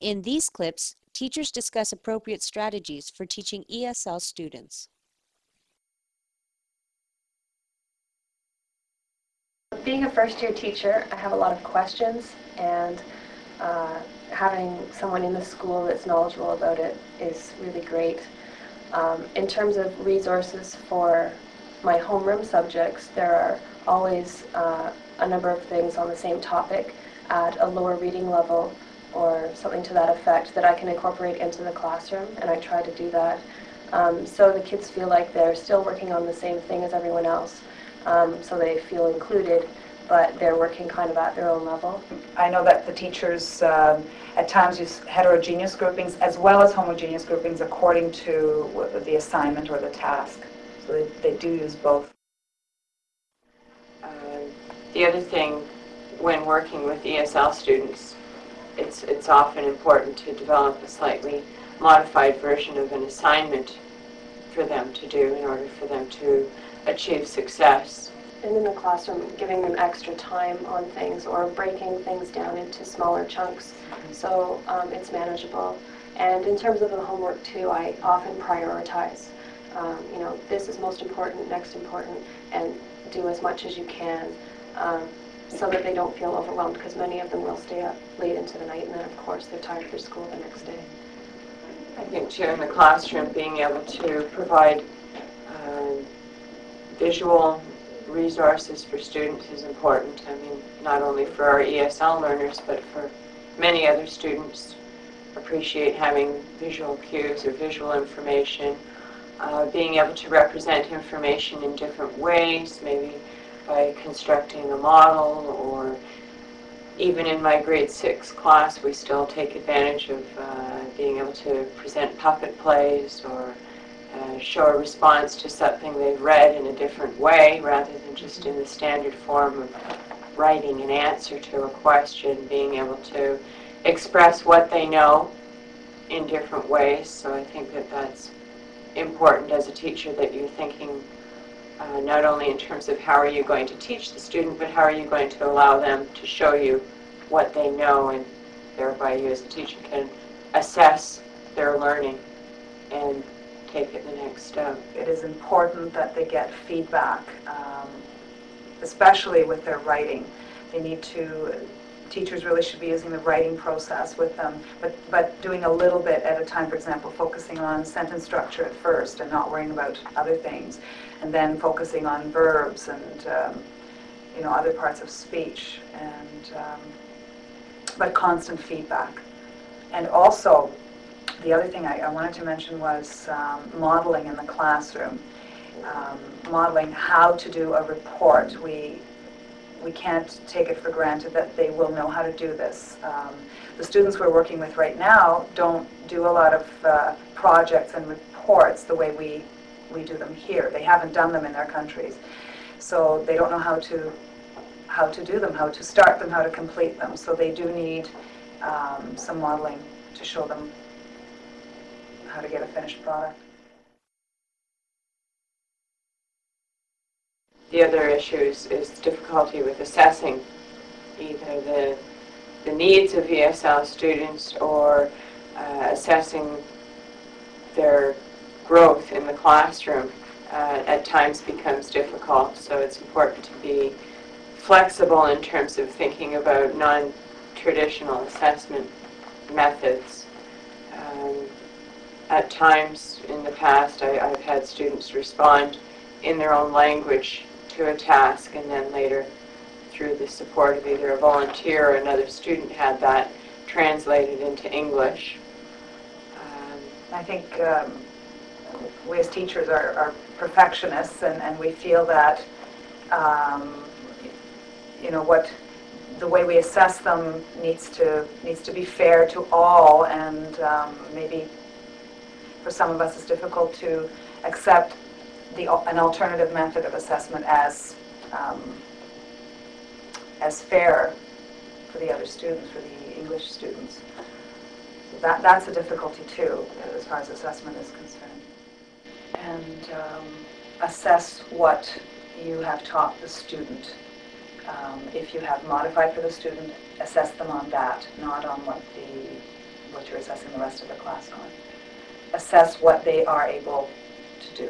In these clips, teachers discuss appropriate strategies for teaching ESL students. Being a first-year teacher, I have a lot of questions, and having someone in the school that's knowledgeable about it is really great. In terms of resources for my homeroom subjects, there are always a number of things on the same topic at a lower reading level or something to that effect that I can incorporate into the classroom, and I try to do that so the kids feel like they're still working on the same thing as everyone else, so they feel included, but they're working kind of at their own level. I know that the teachers at times use heterogeneous groupings as well as homogeneous groupings according to the assignment or the task. So they do use both. The other thing when working with ESL students, it's often important to develop a slightly modified version of an assignment for them to do in order for them to achieve success. And in the classroom, giving them extra time on things or breaking things down into smaller chunks so it's manageable. And in terms of the homework too, I often prioritize. You know, this is most important, next important, and do as much as you can so that they don't feel overwhelmed, because many of them will stay up late into the night and then of course they're tired for school the next day. I think too in the classroom being able to provide visual resources for students is important. I mean, not only for our ESL learners, but for many other students appreciate having visual cues or visual information, being able to represent information in different ways, maybe by constructing a model, or even in my grade 6 class we still take advantage of being able to present puppet plays or show a response to something they've read in a different way rather than just in the standard form of writing an answer to a question, being able to express what they know in different ways. So I think that that's important as a teacher, that you're thinking not only in terms of how are you going to teach the student, but how are you going to allow them to show you what they know, and thereby you as a teacher can assess their learning and take it the next step. It is important that they get feedback, especially with their writing. They need to, teachers really should be using the writing process with them, but doing a little bit at a time. For example, focusing on sentence structure at first and not worrying about other things, and then focusing on verbs and you know, other parts of speech, and but constant feedback. And also, the other thing I wanted to mention was modeling in the classroom, modeling how to do a report. We can't take it for granted that they will know how to do this. The students we're working with right now don't do a lot of projects and reports the way we do them here. They haven't done them in their countries, so they don't know how to do them, how to start them, how to complete them. So they do need some modeling to show them how to get a finished product. The other issue is difficulty with assessing either the needs of ESL students or assessing their growth in the classroom. At times becomes difficult, so it's important to be flexible in terms of thinking about non-traditional assessment methods. At times in the past, I've had students respond in their own language to a task, and then later, through the support of either a volunteer or another student, had that translated into English. I think we as teachers are perfectionists, and we feel that you know, the way we assess them needs to be fair to all, and maybe for some of us it's difficult to accept an alternative method of assessment as fair for the other students, for the English students. So that's a difficulty too, as far as assessment is concerned. And assess what you have taught the student. If you have modified for the student, assess them on that, not on what what you're assessing the rest of the class on. Assess what they are able to do.